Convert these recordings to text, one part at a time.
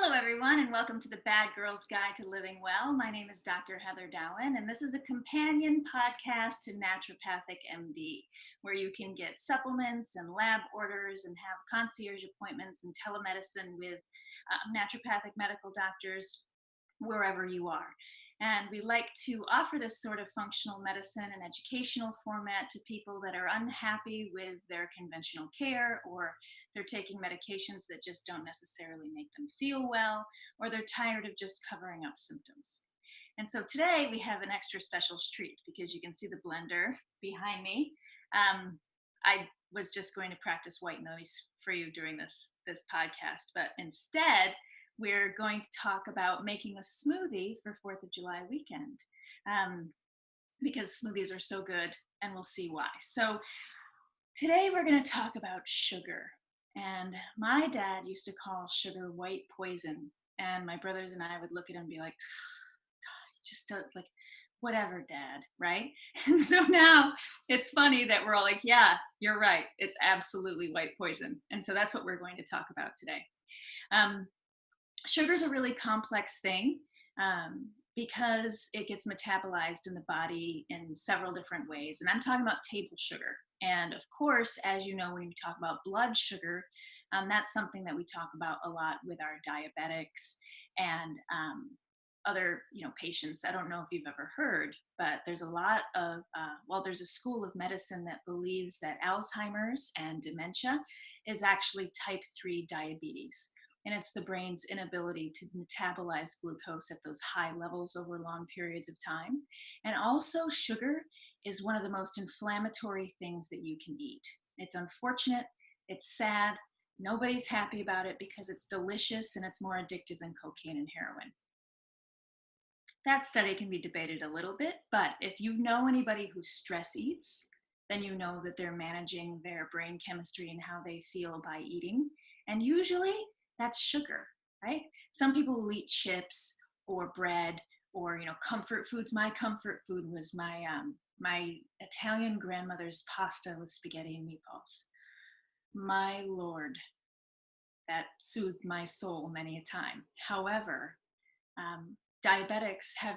Hello, everyone, and welcome to the Bad Girl's Guide to Living Well. My name is Dr. Heather Dowen, and this is a companion podcast to Naturopathic MD, where you can get supplements and lab orders and have concierge appointments and telemedicine with naturopathic medical doctors wherever you are. And we like to offer this sort of functional medicine and educational format to people that are unhappy with their conventional care, or they're taking medications that just don't necessarily make them feel well, or they're tired of just covering up symptoms. And so today we have an extra special treat because you can see the blender behind me. I was just going to practice white noise for you during this podcast, but instead we're going to talk about making a smoothie for 4th of July weekend, because smoothies are so good, and we'll see why. So today we're going to talk about sugar. And my dad used to call sugar white poison. And my brothers and I would look at him and be like, just like, whatever, Dad, right? And so now it's funny that we're all like, yeah, you're right. It's absolutely white poison. And so that's what we're going to talk about today. Sugar is a really complex thing because it gets metabolized in the body in several different ways. And I'm talking about table sugar. And of course, as you know, when we talk about blood sugar, that's something that we talk about a lot with our diabetics and other patients. I don't know if you've ever heard, but there's a lot of, there's a school of medicine that believes that Alzheimer's and dementia is actually type 3 diabetes. And it's the brain's inability to metabolize glucose at those high levels over long periods of time. And also, sugar is one of the most inflammatory things that you can eat. It's unfortunate, it's sad, nobody's happy about it because it's delicious and it's more addictive than cocaine and heroin. That study can be debated a little bit, but if you know anybody who stress eats, then you know that they're managing their brain chemistry and how they feel by eating. And usually that's sugar, right? Some people will eat chips or bread or comfort foods. My comfort food was my Italian grandmother's pasta with spaghetti and meatballs. My Lord, that soothed my soul many a time. However, diabetics have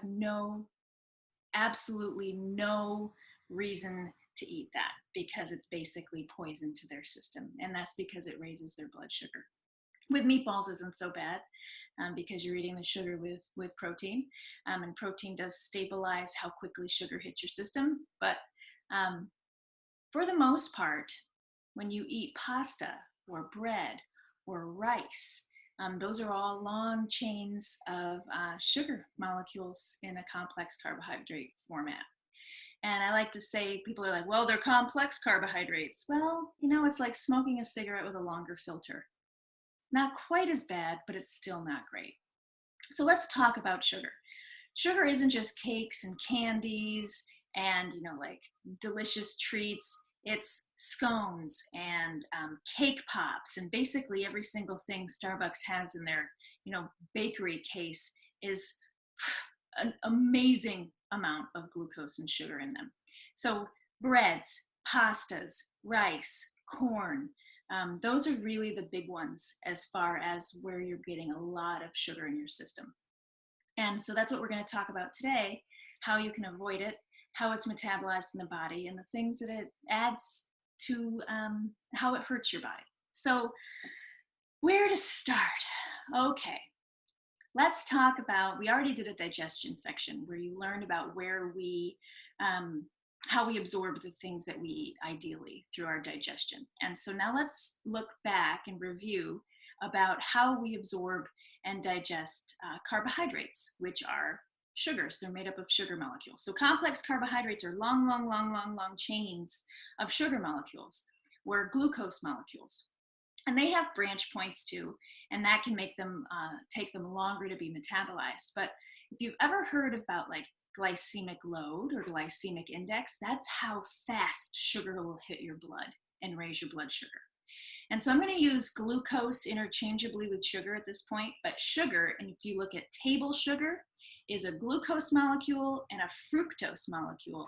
absolutely no reason to eat that because it's basically poison to their system, and that's because it raises their blood sugar. With meatballs isn't so bad because you're eating the sugar with protein, and protein does stabilize how quickly sugar hits your system. But for the most part, when you eat pasta or bread or rice, those are all long chains of sugar molecules in a complex carbohydrate format. And I like to say, people are like, well, they're complex carbohydrates. Well, it's like smoking a cigarette with a longer filter. Not quite as bad, but it's still not great. So let's talk about sugar. Sugar isn't just cakes and candies and, like delicious treats. It's scones and cake pops, and basically every single thing Starbucks has in their, bakery case is an amazing amount of glucose and sugar in them. So breads, pastas, rice, corn, those are really the big ones as far as where you're getting a lot of sugar in your system. And so that's what we're going to talk about today, how you can avoid it, how it's metabolized in the body, and the things that it adds to how it hurts your body. So where to start? Okay, let's talk about, we already did a digestion section where you learned about where we, how we absorb the things that we eat ideally through our digestion. And so now let's look back and review about how we absorb and digest carbohydrates, which are sugars. They're made up of sugar molecules. So complex carbohydrates are long chains of sugar molecules, or glucose molecules. And they have branch points too, and that can make them take them longer to be metabolized. But if you've ever heard about like glycemic load or glycemic index, that's how fast sugar will hit your blood and raise your blood sugar. And so I'm going to use glucose interchangeably with sugar at this point, but sugar, and if you look at table sugar, is a glucose molecule and a fructose molecule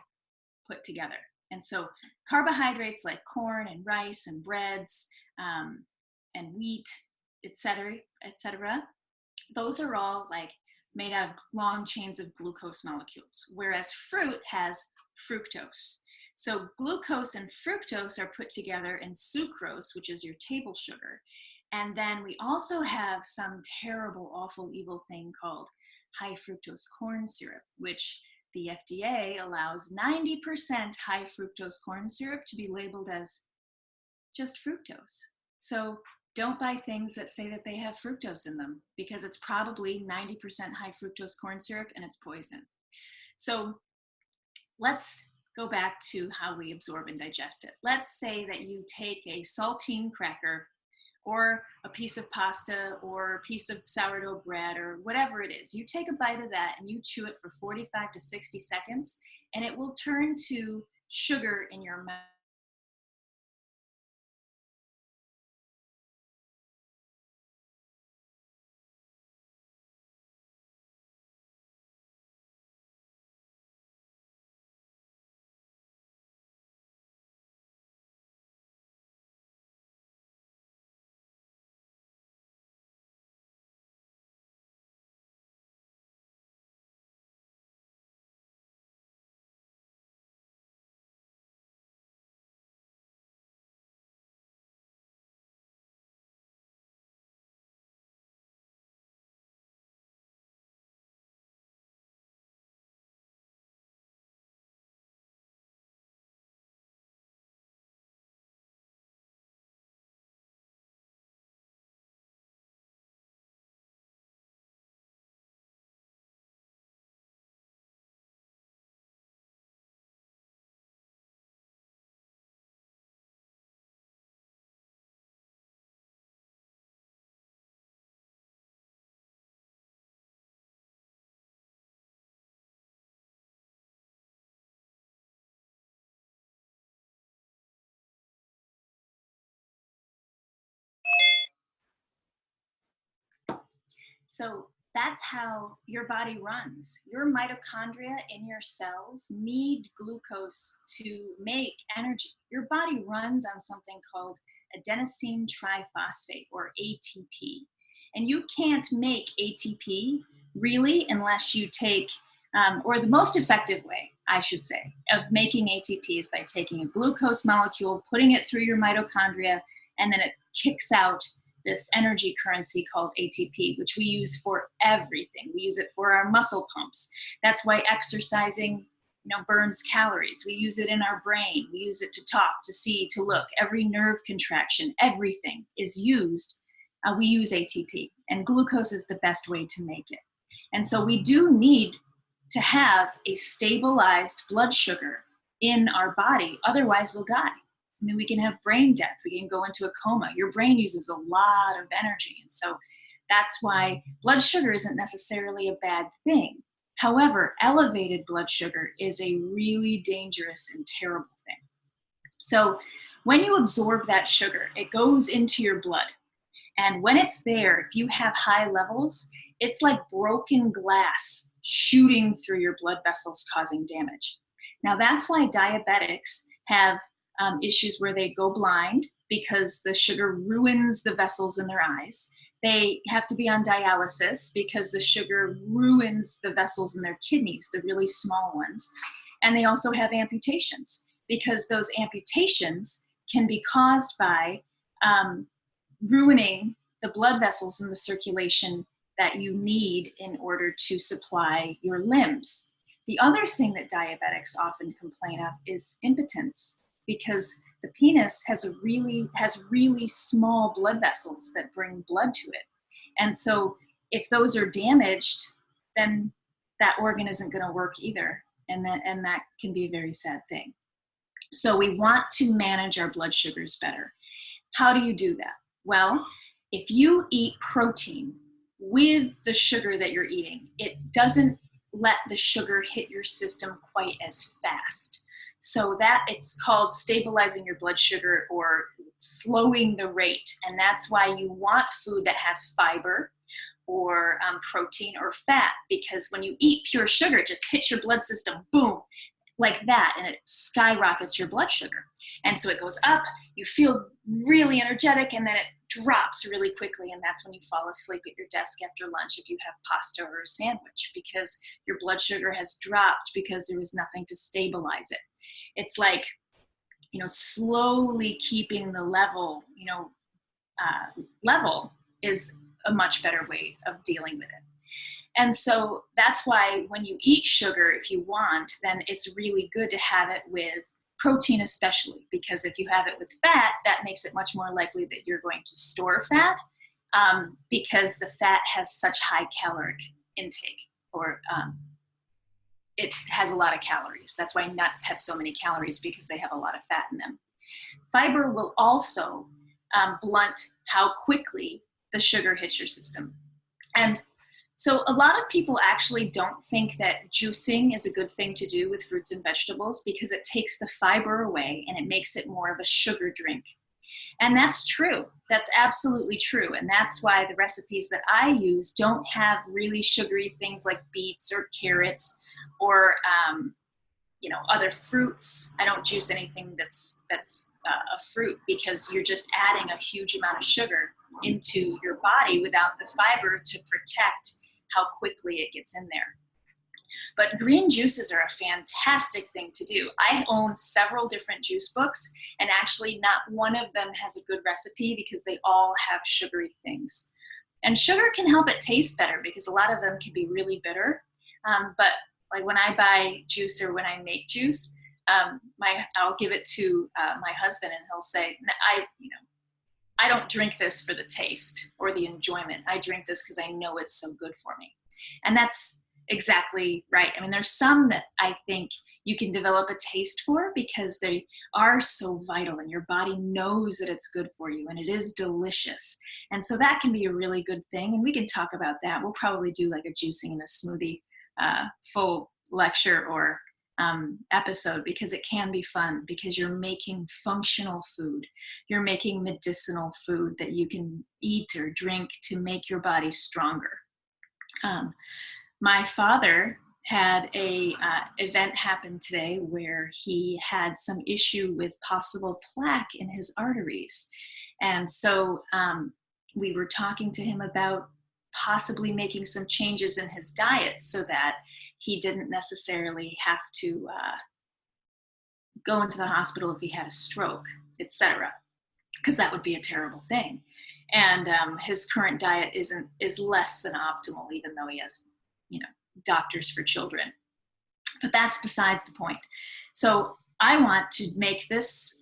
put together. And so carbohydrates like corn and rice and breads and wheat, etc., Those are all like made out of long chains of glucose molecules, whereas fruit has fructose. So glucose and fructose are put together in sucrose, which is your table sugar. And then we also have some terrible, awful, evil thing called high fructose corn syrup, which the FDA allows 90% high fructose corn syrup to be labeled as just fructose. So don't buy things that say that they have fructose in them, because it's probably 90% high fructose corn syrup and it's poison. So let's go back to how we absorb and digest it. Let's say that you take a saltine cracker or a piece of pasta or a piece of sourdough bread or whatever it is. You take a bite of that and you chew it for 45 to 60 seconds, and it will turn to sugar in your mouth. So that's how your body runs. Your mitochondria in your cells need glucose to make energy. Your body runs on something called adenosine triphosphate, or ATP. And you can't make ATP really unless you take, or the most effective way, I should say, of making ATP is by taking a glucose molecule, putting it through your mitochondria, and then it kicks out this energy currency called ATP, which we use for everything. We use it for our muscle pumps. That's why exercising, burns calories. We use it in our brain. We use it to talk, to see, to look. Every nerve contraction, everything is used. We use ATP, and glucose is the best way to make it. And so we do need to have a stabilized blood sugar in our body, otherwise we'll die. I mean, we can have brain death. We can go into a coma. Your brain uses a lot of energy. And so that's why blood sugar isn't necessarily a bad thing. However, elevated blood sugar is a really dangerous and terrible thing. So when you absorb that sugar, it goes into your blood. And when it's there, if you have high levels, it's like broken glass shooting through your blood vessels, causing damage. Now, that's why diabetics have issues where they go blind, because the sugar ruins the vessels in their eyes. They have to be on dialysis because the sugar ruins the vessels in their kidneys, the really small ones. And they also have amputations, because those amputations can be caused by ruining the blood vessels in the circulation that you need in order to supply your limbs. The other thing that diabetics often complain of is impotence, because the penis has really small blood vessels that bring blood to it. And so if those are damaged, then that organ isn't going to work either. And that can be a very sad thing. So we want to manage our blood sugars better. How do you do that? Well, if you eat protein with the sugar that you're eating, it doesn't let the sugar hit your system quite as fast. So that it's called stabilizing your blood sugar, or slowing the rate. And that's why you want food that has fiber, or protein or fat, because when you eat pure sugar, it just hits your blood system, boom, like that, and it skyrockets your blood sugar. And so it goes up, you feel really energetic, and then it drops really quickly, and that's when you fall asleep at your desk after lunch if you have pasta or a sandwich, because your blood sugar has dropped because there was nothing to stabilize it. It's like, slowly keeping the level, level is a much better way of dealing with it. And so that's why when you eat sugar, if you want, then it's really good to have it with protein especially, because if you have it with fat, that makes it much more likely that you're going to store fat, because the fat has such high caloric intake, or it has a lot of calories. That's why nuts have so many calories, because they have a lot of fat in them. Fiber will also blunt how quickly the sugar hits your system. And so a lot of people actually don't think that juicing is a good thing to do with fruits and vegetables, because it takes the fiber away and it makes it more of a sugar drink. And that's true. That's absolutely true. And that's why the recipes that I use don't have really sugary things like beets or carrots or other fruits. I don't juice anything that's a fruit, because you're just adding a huge amount of sugar into your body without the fiber to protect how quickly it gets in there. But green juices are a fantastic thing to do. I own several different juice books, and actually not one of them has a good recipe, because they all have sugary things. And sugar can help it taste better, because a lot of them can be really bitter. But like when I buy juice or when I make juice, I'll give it to my husband, and he'll say, I don't drink this for the taste or the enjoyment. I drink this because I know it's so good for me. And that's exactly right. I mean, there's some that I think you can develop a taste for because they are so vital and your body knows that it's good for you and it is delicious. And so that can be a really good thing. And we can talk about that. We'll probably do like a juicing and a smoothie full lecture or episode, because it can be fun, because you're making functional food. You're making medicinal food that you can eat or drink to make your body stronger. My father had a event happen today where he had some issue with possible plaque in his arteries. And so we were talking to him about possibly making some changes in his diet so that he didn't necessarily have to go into the hospital if he had a stroke, etc., because that would be a terrible thing. And his current diet is less than optimal, even though he has, doctors for children. But that's besides the point. So I want to make this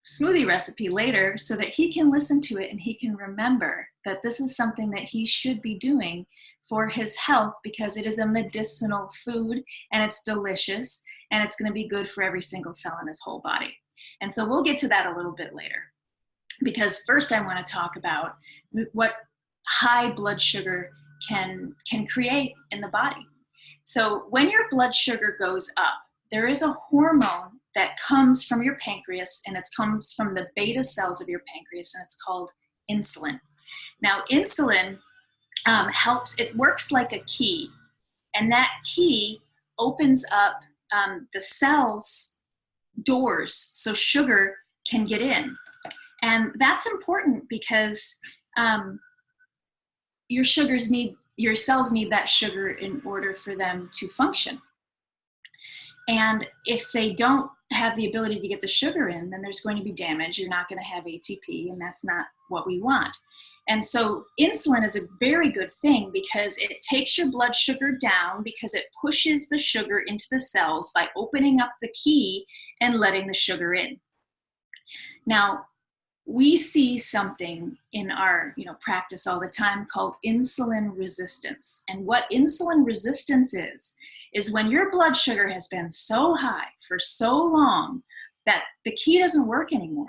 smoothie recipe later so that he can listen to it and he can remember that this is something that he should be doing for his health, because it is a medicinal food and it's delicious and it's going to be good for every single cell in his whole body. And so we'll get to that a little bit later, because first I want to talk about what high blood sugar can create in the body. So when your blood sugar goes up, there is a hormone that comes from your pancreas, and it comes from the beta cells of your pancreas, and it's called insulin. Now, insulin helps, it works like a key, and that key opens up the cells' doors so sugar can get in. And that's important because your cells need that sugar in order for them to function. And if they don't have the ability to get the sugar in, then there's going to be damage. You're not going to have ATP, and that's not what we want. And so insulin is a very good thing because it takes your blood sugar down, because it pushes the sugar into the cells by opening up the key and letting the sugar in. Now, we see something in our practice all the time called insulin resistance. And what insulin resistance is when your blood sugar has been so high for so long that the key doesn't work anymore,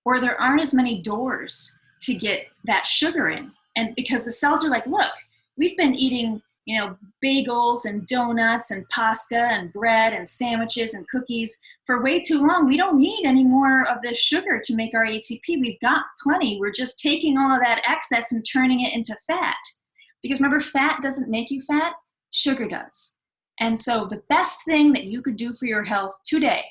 or there aren't as many doors to get that sugar in. And because the cells are like, look, we've been eating bagels and donuts and pasta and bread and sandwiches and cookies for way too long. We don't need any more of this sugar to make our ATP. We've got plenty. We're just taking all of that excess and turning it into fat. Because remember, fat doesn't make you fat, sugar does. And so the best thing that you could do for your health today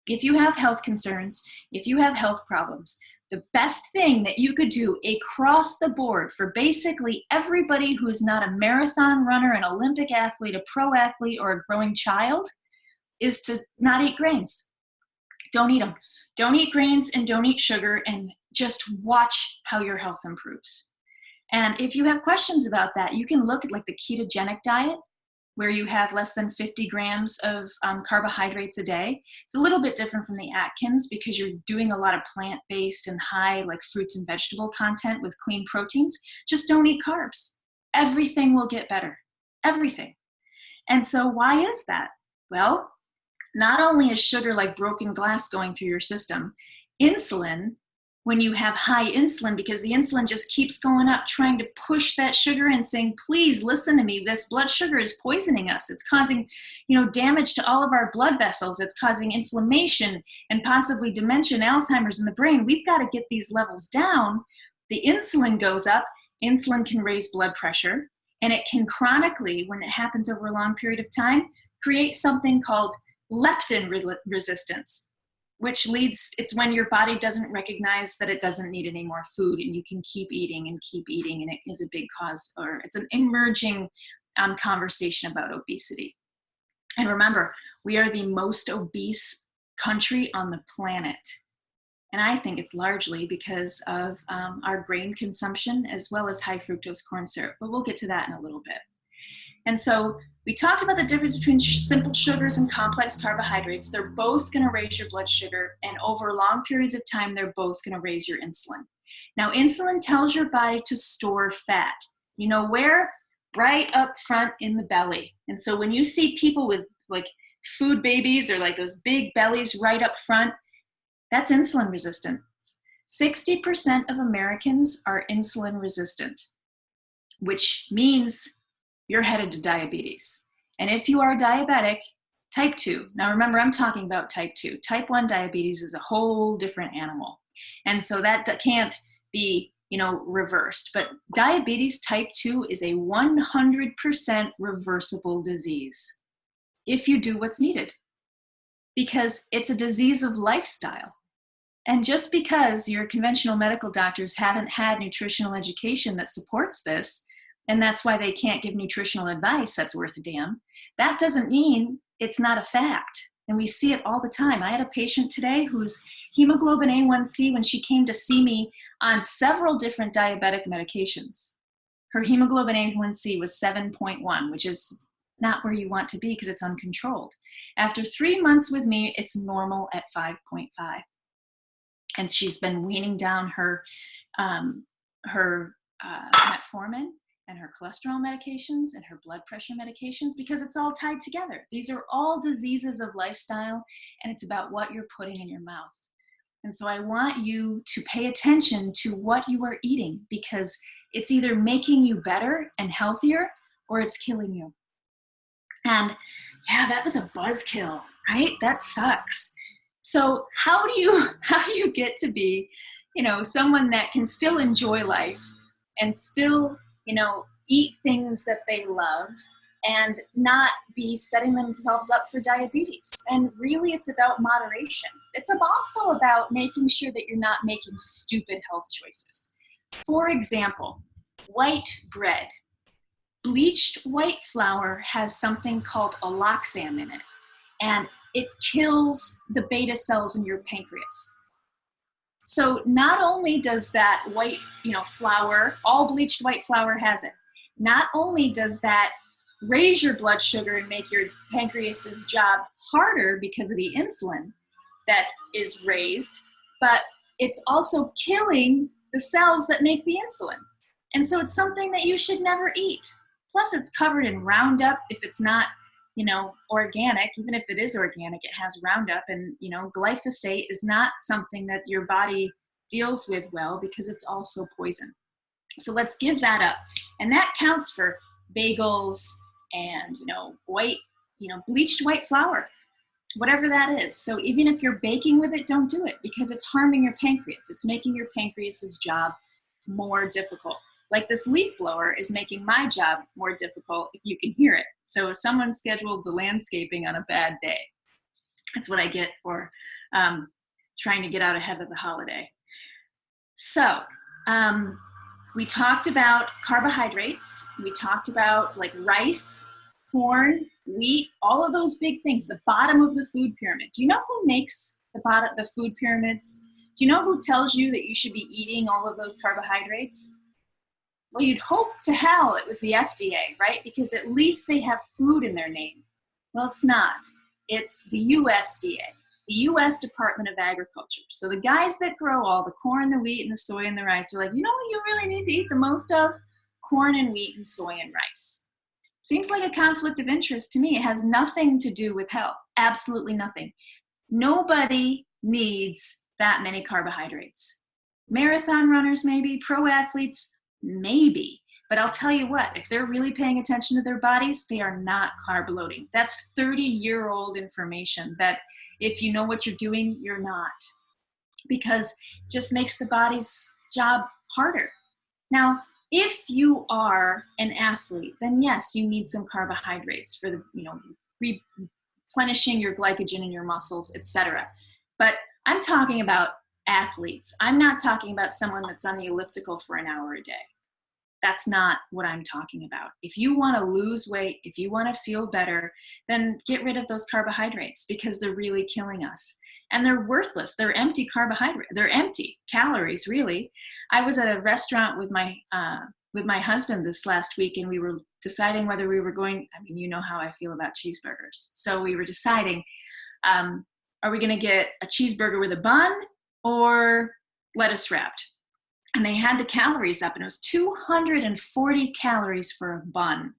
If you have health concerns, if you have health problems, the best thing that you could do across the board for basically everybody who is not a marathon runner, an Olympic athlete, a pro athlete, or a growing child is to not eat grains. Don't eat them. Don't eat grains and don't eat sugar, and just watch how your health improves. And if you have questions about that, you can look at like the ketogenic diet, where you have less than 50 grams of carbohydrates a day. It's a little bit different from the Atkins because you're doing a lot of plant-based and high like fruits and vegetable content with clean proteins. Just don't eat carbs. Everything will get better, everything. And so why is that? Well, not only is sugar like broken glass going through your system, insulin, when you have high insulin, because the insulin just keeps going up, trying to push that sugar and saying, please listen to me, this blood sugar is poisoning us. It's causing, damage to all of our blood vessels. It's causing inflammation and possibly dementia and Alzheimer's in the brain. We've got to get these levels down. The insulin goes up. Insulin can raise blood pressure, and it can chronically, when it happens over a long period of time, create something called leptin resistance, which it's when your body doesn't recognize that it doesn't need any more food, and you can keep eating, and it is a big cause, or it's an emerging conversation about obesity. And remember, we are the most obese country on the planet. And I think it's largely because of our grain consumption as well as high fructose corn syrup, but we'll get to that in a little bit. And so we talked about the difference between simple sugars and complex carbohydrates. They're both going to raise your blood sugar, and over long periods of time, they're both going to raise your insulin. Now, insulin tells your body to store fat. You know where? Right up front in the belly. And so when you see people with like food babies or like those big bellies right up front, that's insulin resistance. 60% of Americans are insulin resistant, which means you're headed to diabetes. And if you are diabetic, type 2, now remember, I'm talking about type 2. Type 1 diabetes is a whole different animal. And so that can't be, reversed. But diabetes type 2 is a 100% reversible disease if you do what's needed, because it's a disease of lifestyle. And just because your conventional medical doctors haven't had nutritional education that supports this, and that's why they can't give nutritional advice that's worth a damn, that doesn't mean it's not a fact. And we see it all the time. I had a patient today whose hemoglobin A1c, when she came to see me on several different diabetic medications, her hemoglobin A1c was 7.1, which is not where you want to be because it's uncontrolled. After 3 months with me, it's normal at 5.5. And she's been weaning down her metformin and her cholesterol medications and her blood pressure medications, because it's all tied together. These are all diseases of lifestyle, and it's about what you're putting in your mouth. And so I want you to pay attention to what you are eating, because it's either making you better and healthier, or it's killing you. And yeah, that was a buzzkill, right? That sucks. So how do you get to be, someone that can still enjoy life and still, eat things that they love and not be setting themselves up for diabetes? And really, it's about moderation. It's also about making sure that you're not making stupid health choices. For example, white bread. Bleached white flour has something called alloxam in it, and it kills the beta cells in your pancreas. So not only does that white, flour, all bleached white flour has it, not only does that raise your blood sugar and make your pancreas's job harder because of the insulin that is raised, but it's also killing the cells that make the insulin. And so it's something that you should never eat. Plus, it's covered in Roundup if it's not, organic. Even if it is organic, it has Roundup. And, glyphosate is not something that your body deals with well because it's also poison. So let's give that up. And that counts for bagels and, white, bleached white flour, whatever that is. So even if you're baking with it, don't do it, because it's harming your pancreas. It's making your pancreas's job more difficult. Like this leaf blower is making my job more difficult if you can hear it. So if someone scheduled the landscaping on a bad day, that's what I get for trying to get out ahead of the holiday. So we talked about carbohydrates. We talked about like rice, corn, wheat, all of those big things, the bottom of the food pyramid. Do you know who makes the food pyramids? Do you know who tells you that you should be eating all of those carbohydrates? Well, you'd hope to hell it was the FDA, right? Because at least they have food in their name. Well, it's not. It's the USDA, the US Department of Agriculture. So the guys that grow all the corn, the wheat, and the soy and the rice are like, you know what you really need to eat the most of? Corn and wheat and soy and rice. Seems like a conflict of interest to me. It has nothing to do with health. Absolutely nothing. Nobody needs that many carbohydrates. Marathon runners, maybe, pro athletes, maybe. But I'll tell you what, if they're really paying attention to their bodies, they are not carb loading. That's 30-year-old information that if you know what you're doing, you're not. Because it just makes the body's job harder. Now, if you are an athlete, then yes, you need some carbohydrates for the, replenishing your glycogen in your muscles, etc. But I'm talking about athletes. I'm not talking about someone that's on the elliptical for an hour a day. That's not what I'm talking about. If you want to lose weight, if you want to feel better, then get rid of those carbohydrates because they're really killing us. And they're worthless. They're empty carbohydrates. They're empty calories, really. I was at a restaurant with my husband this last week, and we were deciding whether we were going, you know how I feel about cheeseburgers. So we were deciding, are we going to get a cheeseburger with a bun or lettuce wrapped? And they had the calories up, and it was 240 calories for a bun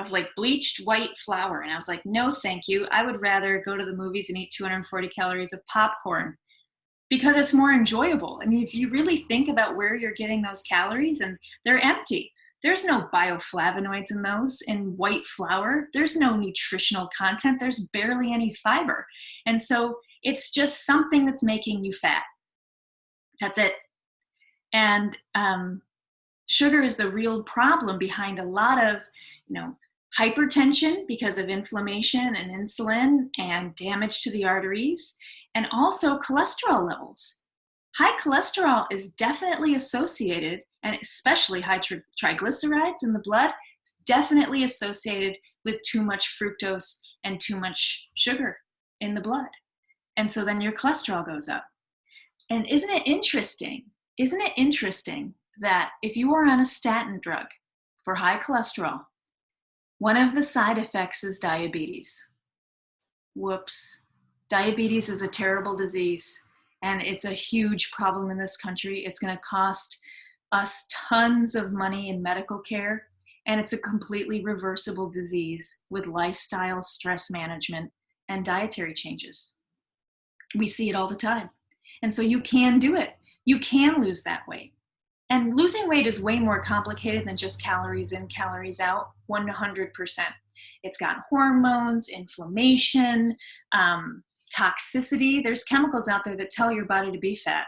of like bleached white flour. And I was like, no, thank you. I would rather go to the movies and eat 240 calories of popcorn because it's more enjoyable. I mean, if you really think about where you're getting those calories, and they're empty. There's no bioflavonoids in those in white flour. There's no nutritional content. There's barely any fiber. And so it's just something that's making you fat. That's it. And sugar is the real problem behind a lot of, hypertension because of inflammation and insulin and damage to the arteries, and also cholesterol levels. High cholesterol is definitely associated, and especially high triglycerides in the blood, definitely associated with too much fructose and too much sugar in the blood. And so then your cholesterol goes up. And isn't it interesting that if you are on a statin drug for high cholesterol, one of the side effects is diabetes. Whoops. Diabetes is a terrible disease, and it's a huge problem in this country. It's going to cost us tons of money in medical care, and it's a completely reversible disease with lifestyle, stress management, and dietary changes. We see it all the time. And so you can do it. You can lose that weight. And losing weight is way more complicated than just calories in, calories out, 100%. It's got hormones, inflammation, toxicity. There's chemicals out there that tell your body to be fat,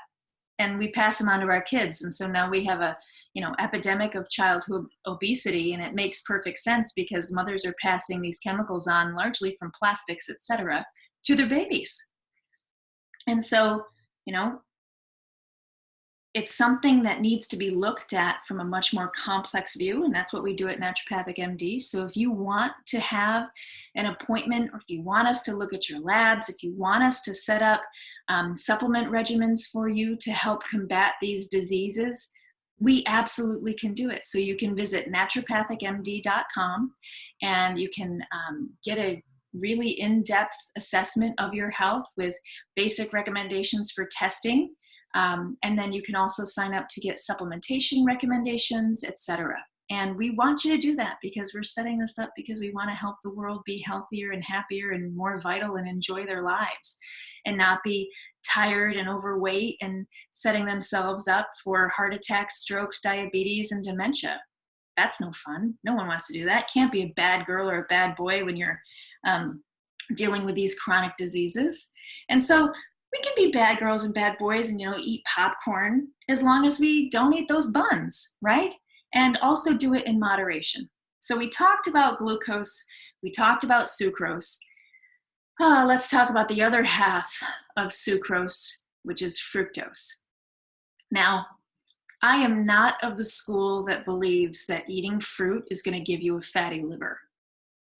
and we pass them on to our kids. And so now we have a, epidemic of childhood obesity, and it makes perfect sense because mothers are passing these chemicals on largely from plastics, etc., to their babies. And so, it's something that needs to be looked at from a much more complex view, and that's what we do at Naturopathic MD. So if you want to have an appointment, or if you want us to look at your labs, if you want us to set up supplement regimens for you to help combat these diseases, we absolutely can do it. So you can visit naturopathicmd.com, and you can get a really in-depth assessment of your health with basic recommendations for testing. And then you can also sign up to get supplementation recommendations, etc. And we want you to do that because we're setting this up because we want to help the world be healthier and happier and more vital and enjoy their lives and not be tired and overweight and setting themselves up for heart attacks, strokes, diabetes, and dementia. That's no fun. No one wants to do that. Can't be a bad girl or a bad boy when you're dealing with these chronic diseases. And so we can be bad girls and bad boys and, eat popcorn as long as we don't eat those buns, right? And also do it in moderation. So we talked about glucose, we talked about sucrose. Let's talk about the other half of sucrose, which is fructose. Now, I am not of the school that believes that eating fruit is going to give you a fatty liver,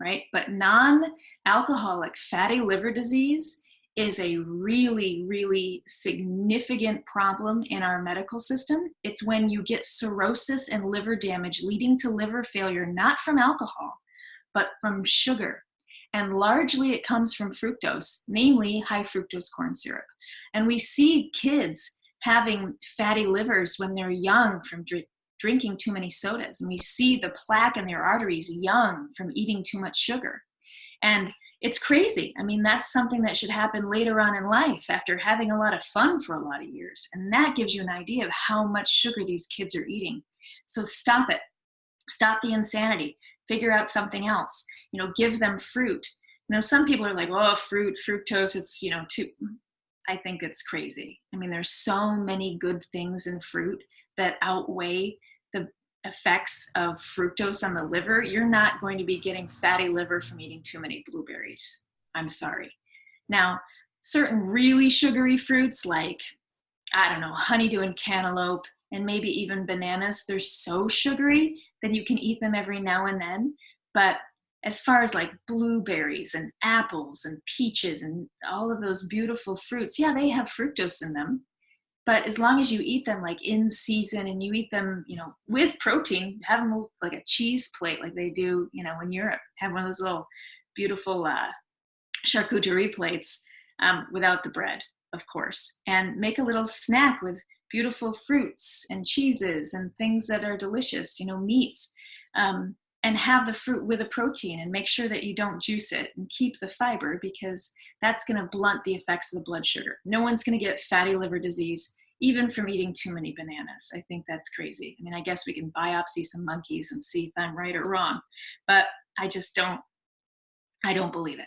right? But non-alcoholic fatty liver disease is a really, really significant problem in our medical system. It's when you get cirrhosis and liver damage leading to liver failure, not from alcohol, but from sugar. And largely it comes from fructose, namely high fructose corn syrup. And we see kids having fatty livers when they're young from drinking too many sodas. And we see the plaque in their arteries young from eating too much sugar. And it's crazy. I mean, that's something that should happen later on in life after having a lot of fun for a lot of years. And that gives you an idea of how much sugar these kids are eating. So stop it. Stop the insanity. Figure out something else. Give them fruit. Some people are like, oh, fruit, fructose, it's, too. I think it's crazy. I mean, there's so many good things in fruit that outweigh the effects of fructose on the liver. You're not going to be getting fatty liver from eating too many blueberries. I'm sorry. Now, certain really sugary fruits like, I don't know, honeydew and cantaloupe, and maybe even bananas, they're so sugary that you can eat them every now and then. But as far as like blueberries and apples and peaches and all of those beautiful fruits, yeah, they have fructose in them. But as long as you eat them like in season and you eat them, with protein, have them like a cheese plate like they do, in Europe. Have one of those little beautiful charcuterie plates without the bread, of course. And make a little snack with beautiful fruits and cheeses and things that are delicious, meats. And have the fruit with a protein and make sure that you don't juice it and keep the fiber, because that's going to blunt the effects of the blood sugar. No one's going to get fatty liver disease even from eating too many bananas. I think that's crazy. I mean, I guess we can biopsy some monkeys and see if I'm right or wrong, but I don't believe it.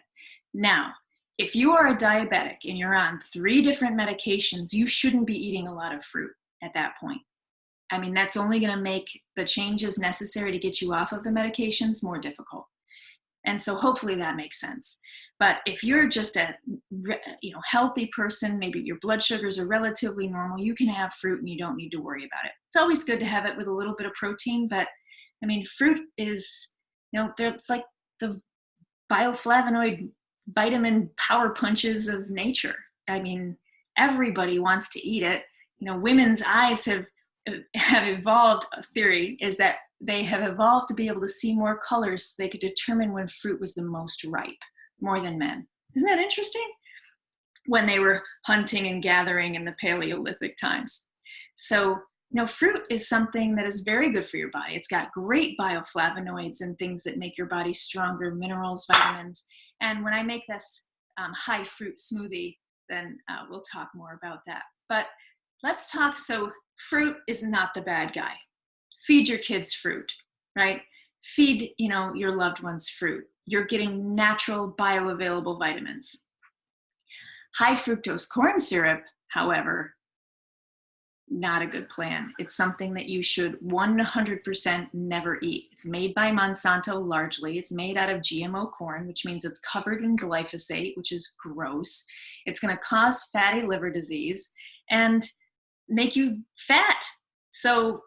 Now, if you are a diabetic and you're on 3 different medications, you shouldn't be eating a lot of fruit at that point. I mean, that's only going to make the changes necessary to get you off of the medications more difficult. And so hopefully that makes sense. But if you're just a healthy person, maybe your blood sugars are relatively normal, you can have fruit and you don't need to worry about it. It's always good to have it with a little bit of protein, but I mean, fruit is, it's like the bioflavonoid vitamin power punches of nature. I mean, everybody wants to eat it. Women's eyes have evolved. A theory is that they have evolved to be able to see more colors so they could determine when fruit was the most ripe, more than men. Isn't that interesting? When they were hunting and gathering in the Paleolithic times. So, fruit is something that is very good for your body. It's got great bioflavonoids and things that make your body stronger, minerals, vitamins. And when I make this high fruit smoothie, then we'll talk more about that. But let's talk. So fruit is not the bad guy. Feed your kids fruit, right? Feed, your loved ones fruit. You're getting natural bioavailable vitamins. High fructose corn syrup, however, not a good plan. It's something that you should 100% never eat. It's made by Monsanto largely. It's made out of GMO corn, which means it's covered in glyphosate, which is gross. It's going to cause fatty liver disease and make you fat. So,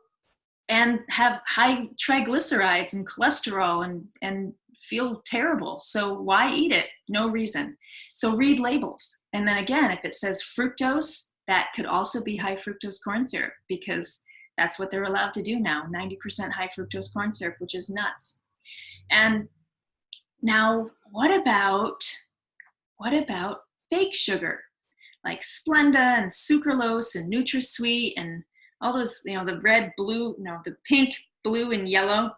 and have high triglycerides and cholesterol and feel terrible. So why eat it? No reason. So read labels. And then again, if it says fructose, that could also be high fructose corn syrup, because that's what they're allowed to do now, 90% high fructose corn syrup, which is nuts. And now what about fake sugar? Like Splenda and sucralose and NutraSweet and all those, the red, blue, the pink, blue, and yellow.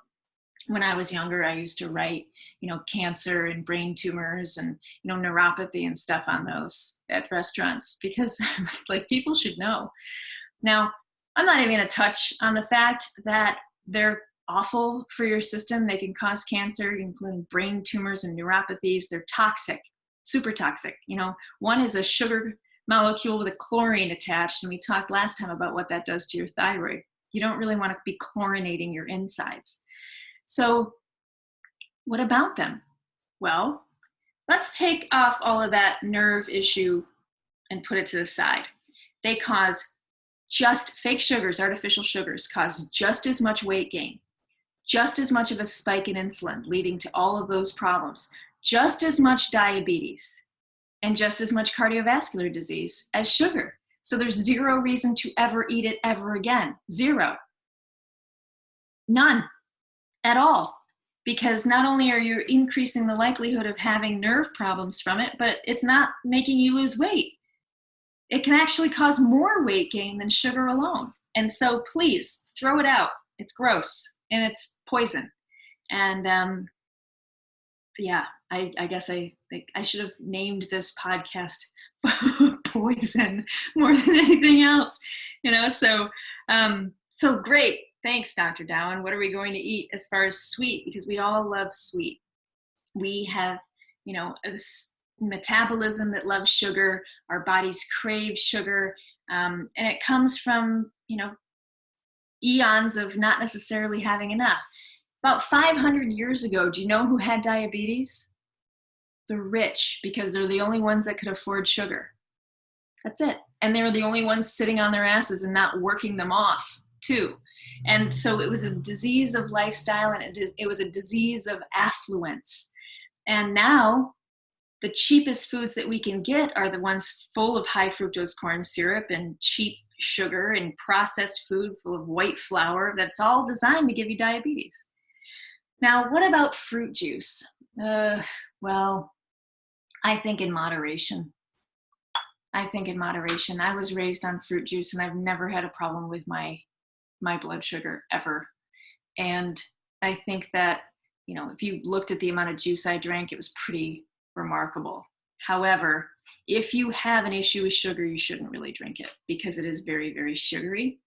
When I was younger, I used to write, cancer and brain tumors and, neuropathy and stuff on those at restaurants, because I was like, people should know. Now, I'm not even going to touch on the fact that they're awful for your system. They can cause cancer, including brain tumors and neuropathies. They're toxic, super toxic. One is a sugar molecule with a chlorine attached, and we talked last time about what that does to your thyroid. You don't really want to be chlorinating your insides. So what about them? Well, Let's take off all of that nerve issue and put it to the side. They cause fake sugars, artificial sugars, cause just as much weight gain, just as much of a spike in insulin, leading to all of those problems, just as much diabetes, and just as much cardiovascular disease as sugar. So there's zero reason to ever eat it ever again. Zero. None at all. Because not only are you increasing the likelihood of having nerve problems from it, but it's not making you lose weight. It can actually cause more weight gain than sugar alone. And so please throw it out. It's gross and it's poison. And yeah, I guess I should have named this podcast Poison more than anything else, so great. Thanks, Dr. Dowen. What are we going to eat as far as sweet? Because we all love sweet. We have, this metabolism that loves sugar. Our bodies crave sugar. And it comes from, eons of not necessarily having enough. About 500 years ago, do you know who had diabetes? The rich, because they're the only ones that could afford sugar. That's it. And they were the only ones sitting on their asses and not working them off, too. And so it was a disease of lifestyle, and it was a disease of affluence. And now the cheapest foods that we can get are the ones full of high fructose corn syrup and cheap sugar and processed food full of white flour that's all designed to give you diabetes. Now, what about fruit juice? Well, I think in moderation. I was raised on fruit juice, and I've never had a problem with my blood sugar ever. And I think that, if you looked at the amount of juice I drank, it was pretty remarkable. However, if you have an issue with sugar, you shouldn't really drink it because it is very, very sugary.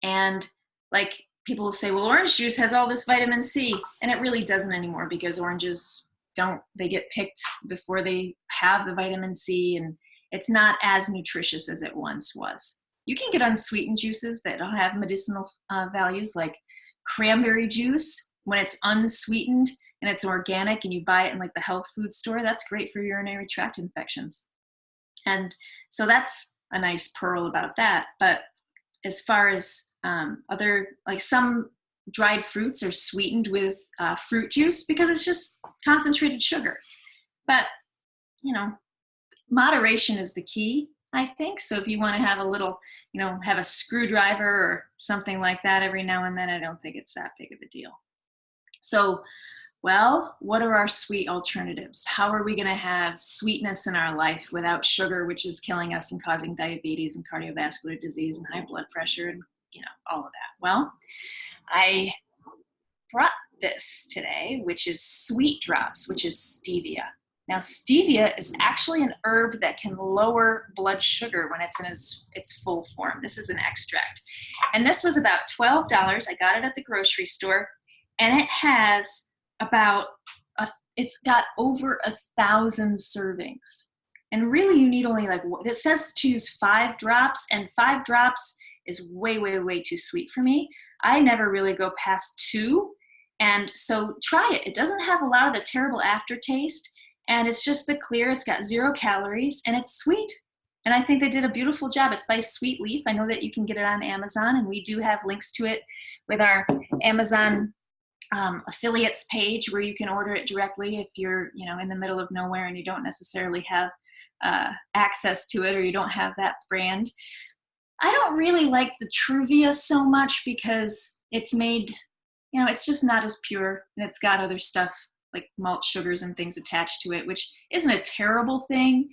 And like people will say, well, orange juice has all this vitamin C, and it really doesn't anymore because oranges they get picked before they have the vitamin C, and it's not as nutritious as it once was. You can get unsweetened juices that don't have medicinal values, like cranberry juice. When it's unsweetened and it's organic and you buy it in like the health food store, that's great for urinary tract infections. And so that's a nice pearl about that. But as far as other, like some dried fruits are sweetened with fruit juice because it's just concentrated sugar. But, moderation is the key, I think. So if you want to have a little, have a screwdriver or something like that every now and then, I don't think it's that big of a deal. So, well, what are our sweet alternatives? How are we going to have sweetness in our life without sugar, which is killing us and causing diabetes and cardiovascular disease and high blood pressure and, all of that? Well, I brought this today, which is Sweet Drops, which is stevia. Now, stevia is actually an herb that can lower blood sugar when it's in its full form. This is an extract. And this was about $12. I got it at the grocery store. And it has it's got over 1,000 servings. And really you need only it says to use 5 drops, and 5 drops is way, way, way too sweet for me. I never really go past 2. And so try it. It doesn't have a lot of the terrible aftertaste. And it's just the clear, it's got 0 calories, and it's sweet. And I think they did a beautiful job. It's by Sweet Leaf. I know that you can get it on Amazon, and we do have links to it with our Amazon affiliates page where you can order it directly if you're, in the middle of nowhere and you don't necessarily have access to it, or you don't have that brand. I don't really like the Truvia so much because it's made, it's just not as pure, and it's got other stuff like malt sugars and things attached to it, which isn't a terrible thing.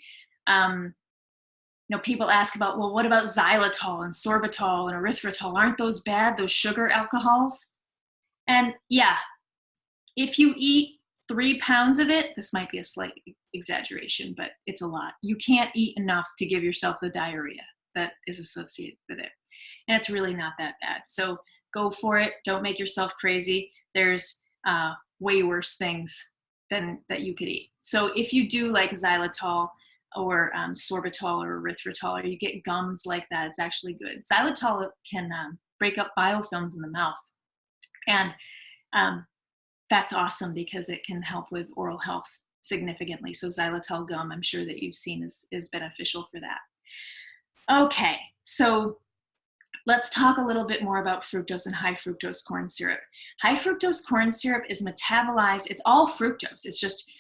People ask about, well, what about xylitol and sorbitol and erythritol? Aren't those bad, those sugar alcohols? And yeah, if you eat 3 pounds of it, this might be a slight exaggeration, but it's a lot. You can't eat enough to give yourself the diarrhea that is associated with it. And it's really not that bad. So go for it. Don't make yourself crazy. There's way worse things than that you could eat. So if you do like xylitol or sorbitol or erythritol, or you get gums like that, it's actually good. Xylitol can break up biofilms in the mouth. And that's awesome because it can help with oral health significantly. So xylitol gum, I'm sure that you've seen, is beneficial for that. Okay, so let's talk a little bit more about fructose and high fructose corn syrup. High fructose corn syrup is metabolized, it's all fructose, it's just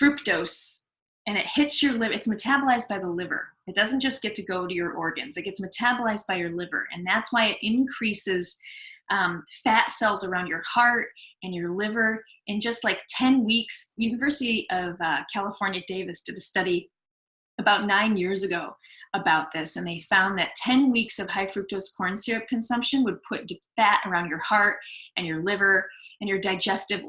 fructose, and it hits your liver, it's metabolized by the liver. It doesn't just get to go to your organs, it gets metabolized by your liver, and that's why it increases fat cells around your heart and your liver. In just like 10 weeks, University of California, Davis did a study about 9 years ago about this, and they found that 10 weeks of high fructose corn syrup consumption would put fat around your heart and your liver and your digestive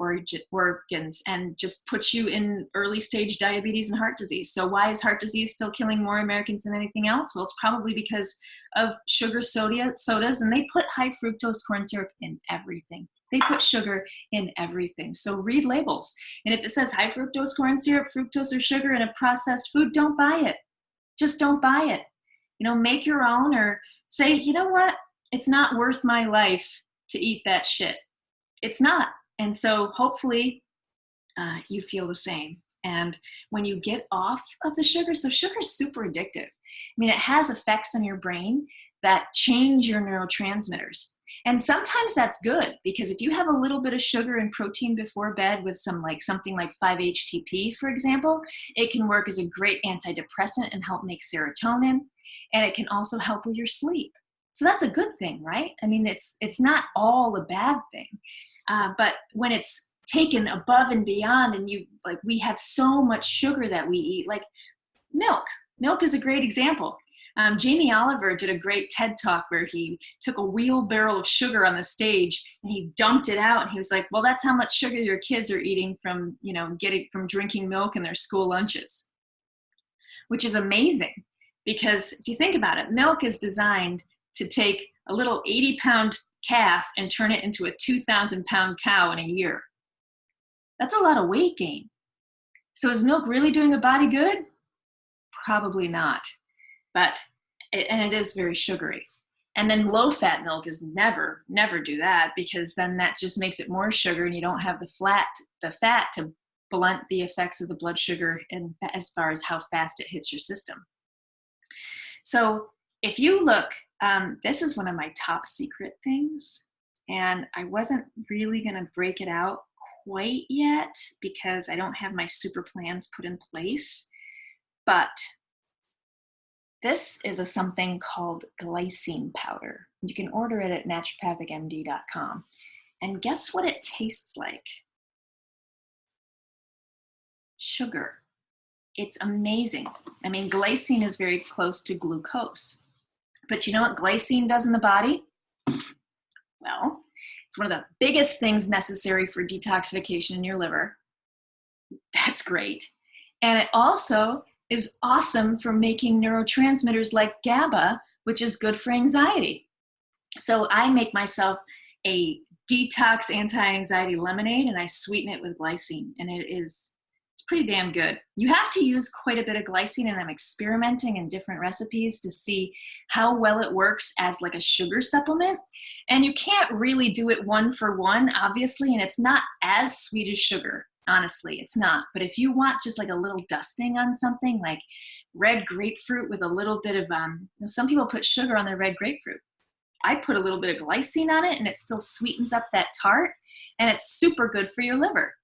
organs, and just puts you in early stage diabetes and heart disease. So why is heart disease still killing more Americans than anything else? Well, it's probably because of sugar sodas, and they put high fructose corn syrup in everything. They put sugar in everything. So read labels. And if it says high fructose corn syrup, fructose, or sugar in a processed food, don't buy it. Just don't buy it. You know, make your own, or say, you know what? It's not worth my life to eat that shit. It's not. And so hopefully you feel the same. And when you get off of the sugar, so sugar is super addictive. I mean, it has effects on your brain that change your neurotransmitters. And sometimes that's good, because if you have a little bit of sugar and protein before bed with something like 5-HTP, for example, it can work as a great antidepressant and help make serotonin. And it can also help with your sleep. So that's a good thing, right? I mean, it's not all a bad thing. But when it's taken above and beyond, and we have so much sugar that we eat, like milk. Milk is a great example. Jamie Oliver did a great TED Talk where he took a wheelbarrow of sugar on the stage and he dumped it out. And he was like, well, that's how much sugar your kids are eating from drinking milk in their school lunches, which is amazing. Because if you think about it, milk is designed to take a little 80-pound calf and turn it into a 2,000-pound cow in a year. That's a lot of weight gain. So is milk really doing a body good? Probably not. And it is very sugary. And then low-fat milk is never do that, because then that just makes it more sugar, and you don't have the fat to blunt the effects of the blood sugar, and as far as how fast it hits your system. So if you look, this is one of my top secret things, and I wasn't really going to break it out quite yet because I don't have my super plans put in place, but this is something called glycine powder. You can order it at naturopathicmd.com. And guess what it tastes like? Sugar. It's amazing. I mean, glycine is very close to glucose. But you know what glycine does in the body? Well, it's one of the biggest things necessary for detoxification in your liver. That's great. And it also is awesome for making neurotransmitters like GABA, which is good for anxiety. So I make myself a detox anti-anxiety lemonade, and I sweeten it with glycine, and it's pretty damn good. You have to use quite a bit of glycine, and I'm experimenting in different recipes to see how well it works as like a sugar supplement. And you can't really do it one for one, obviously, and it's not as sweet as sugar. Honestly, it's not. But if you want just like a little dusting on something, like red grapefruit with a little bit of, some people put sugar on their red grapefruit. I put a little bit of glycine on it, and it still sweetens up that tart, and it's super good for your liver.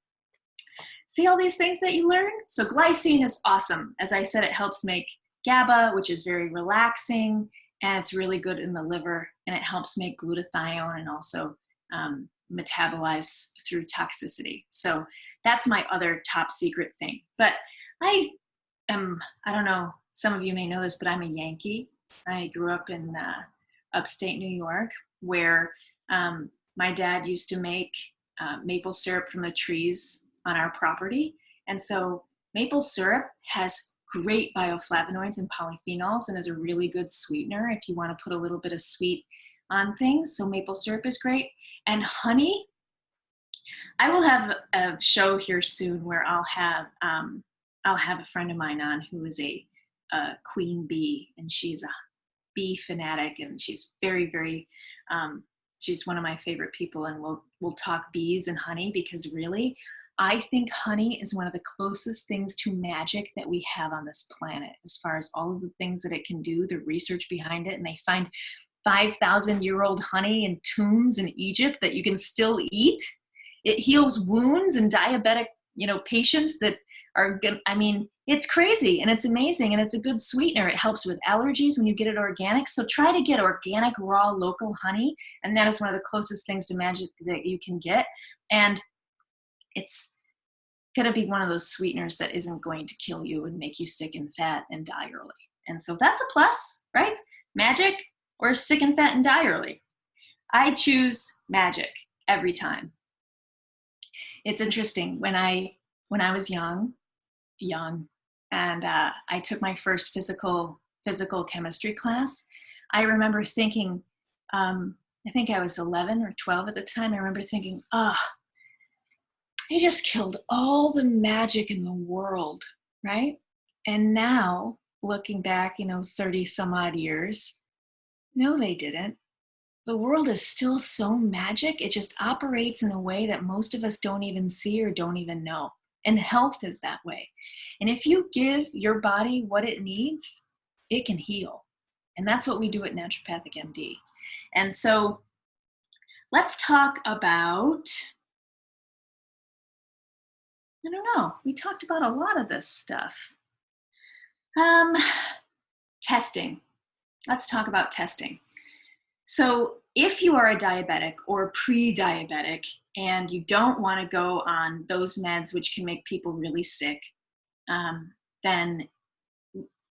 See all these things that you learn? So glycine is awesome. As I said, it helps make GABA, which is very relaxing, and it's really good in the liver, and it helps make glutathione and also metabolize through toxicity. So that's my other top secret thing. But I don't know, some of you may know this, but I'm a Yankee. I grew up in upstate New York, where my dad used to make maple syrup from the trees on our property. And so maple syrup has great bioflavonoids and polyphenols, and is a really good sweetener if you want to put a little bit of sweet on things. So maple syrup is great. And honey, I will have a show here soon where I'll have a friend of mine on who is a queen bee, and she's a bee fanatic, and she's very, very, she's one of my favorite people, and we'll talk bees and honey, because really, I think honey is one of the closest things to magic that we have on this planet, as far as all of the things that it can do, the research behind it. And they find 5,000-year-old honey in tombs in Egypt that you can still eat. It heals wounds in diabetic, patients that are good. I mean, it's crazy and it's amazing, and it's a good sweetener. It helps with allergies when you get it organic. So try to get organic, raw, local honey. And that is one of the closest things to magic that you can get. And it's going to be one of those sweeteners that isn't going to kill you and make you sick and fat and die early. And so that's a plus, right? Magic or sick and fat and die early. I choose magic every time. It's interesting. When I was young, and I took my first physical chemistry class, I remember thinking, I think I was 11 or 12 at the time. I remember thinking, they just killed all the magic in the world, right? And now, looking back, 30 some odd years, no, they didn't. The world is still so magic. It just operates in a way that most of us don't even see or don't even know. And health is that way. And if you give your body what it needs, it can heal. And that's what we do at Naturopathic MD. And so let's talk about, I don't know, we talked about a lot of this stuff. Testing. Let's talk about testing. So if you are a diabetic or pre-diabetic and you don't want to go on those meds which can make people really sick, then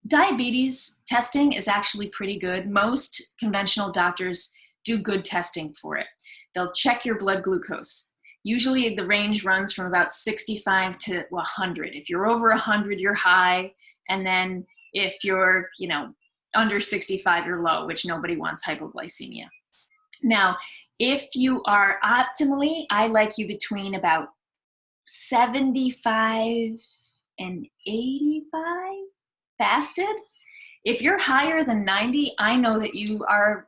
diabetes testing is actually pretty good. Most conventional doctors do good testing for it. They'll check your blood glucose. Usually the range runs from about 65 to 100. If you're over 100, you're high. And then if you're, under 65, you're low, which nobody wants hypoglycemia. Now, if you are optimally, I like you between about 75 and 85 fasted. If you're higher than 90, I know that you are,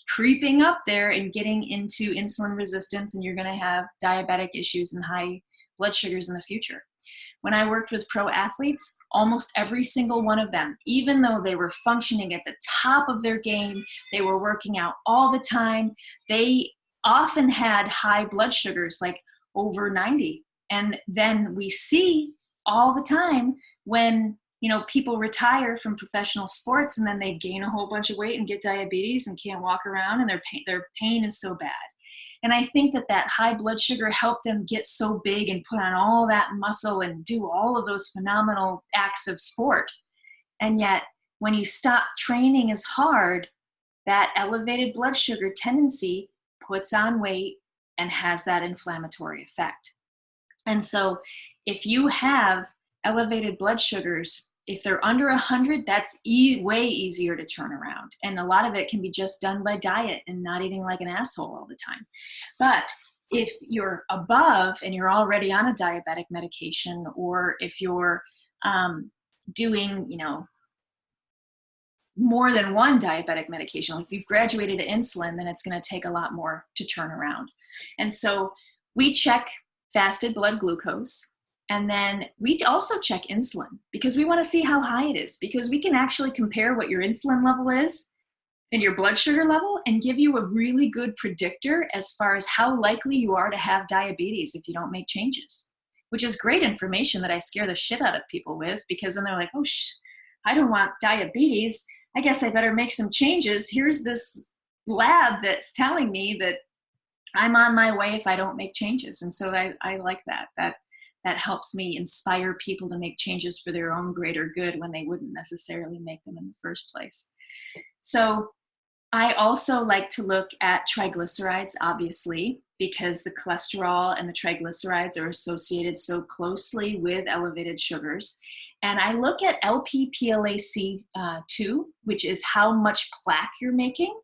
creeping up there and getting into insulin resistance, and you're going to have diabetic issues and high blood sugars in the future. When I worked with pro athletes, almost every single one of them, even though they were functioning at the top of their game, they were working out all the time, they often had high blood sugars, like over 90. And then we see all the time when, people retire from professional sports and then they gain a whole bunch of weight and get diabetes and can't walk around, and their pain is so bad. And I think that high blood sugar helped them get so big and put on all that muscle and do all of those phenomenal acts of sport. And yet, when you stop training as hard, that elevated blood sugar tendency puts on weight and has that inflammatory effect. And so if you have elevated blood sugars, if they're under 100, that's way easier to turn around. And a lot of it can be just done by diet and not eating like an asshole all the time. But if you're above and you're already on a diabetic medication, or if you're doing, more than one diabetic medication, like if you've graduated to insulin, then it's going to take a lot more to turn around. And so we check fasted blood glucose. And then we also check insulin, because we want to see how high it is, because we can actually compare what your insulin level is and your blood sugar level and give you a really good predictor as far as how likely you are to have diabetes if you don't make changes, which is great information that I scare the shit out of people with, because then they're like, oh, I don't want diabetes. I guess I better make some changes. Here's this lab that's telling me that I'm on my way if I don't make changes. And so I like that helps me inspire people to make changes for their own greater good when they wouldn't necessarily make them in the first place. So I also like to look at triglycerides, obviously, because the cholesterol and the triglycerides are associated so closely with elevated sugars. And I look at LP-PLAC2, which is how much plaque you're making,